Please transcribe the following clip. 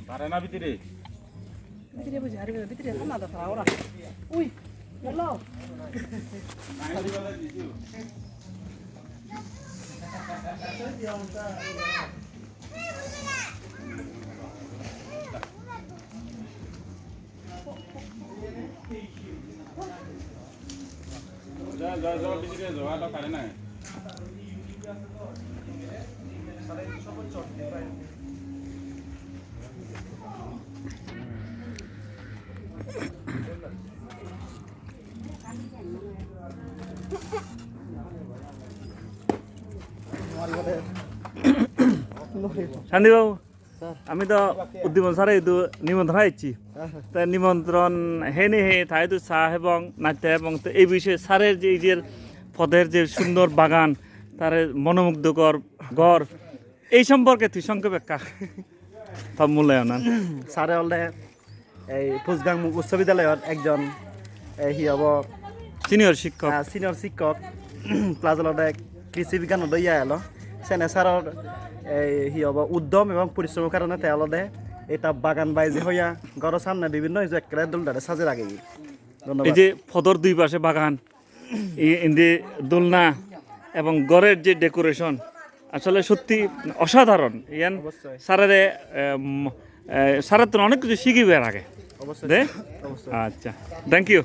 বারানা ভিতরে ভিতরে বুঝি আর ভিতরে না দাও ওরা উই হ্যালো যা যা যা ভিতরে যাওয়া তো পারে না শান্তিবাবু আমি তো উদ্দীপন স্যার এই নিমন্ত্রণ আইছি তা নিমন্ত্রণ হেনে হে তাই তো চা এবং নাচতে এবং তো এই বিষয়ে স্যারের যে এই যে পদের যে সুন্দর বাগান তার মনোমুগ্ধকর গড় এই সম্পর্কে তুই সংক্ষেপে একটা সব মূল্যায়ন স্যারে হলে এই ফুসগাং উচ্চ বিদ্যালয়ত একজন সি হব সিনিয়র শিক্ষক সিনিয়র শিক্ষক প্লাস হলতে কৃষি বিজ্ঞান দইয়া এলো সেনে স্যারের এই সি হব উদ্যম এবং পরিশ্রমের কারণে তেওঁলোকে এটা বাগান বাইজে হইয়া ঘরের সামনে বিভিন্ন একেবারে দোলনারে সাজে রাখে এই যে পদর দুই পাশে বাগান ইন্দি দোলনা এবং গড়ের যে ডেকোরেশন আসলে সত্যি অসাধারণ ইয়ান স্যারের তো অনেক কিছু শিখিবে আগে অবশ্যই আচ্ছা থ্যাংক ইউ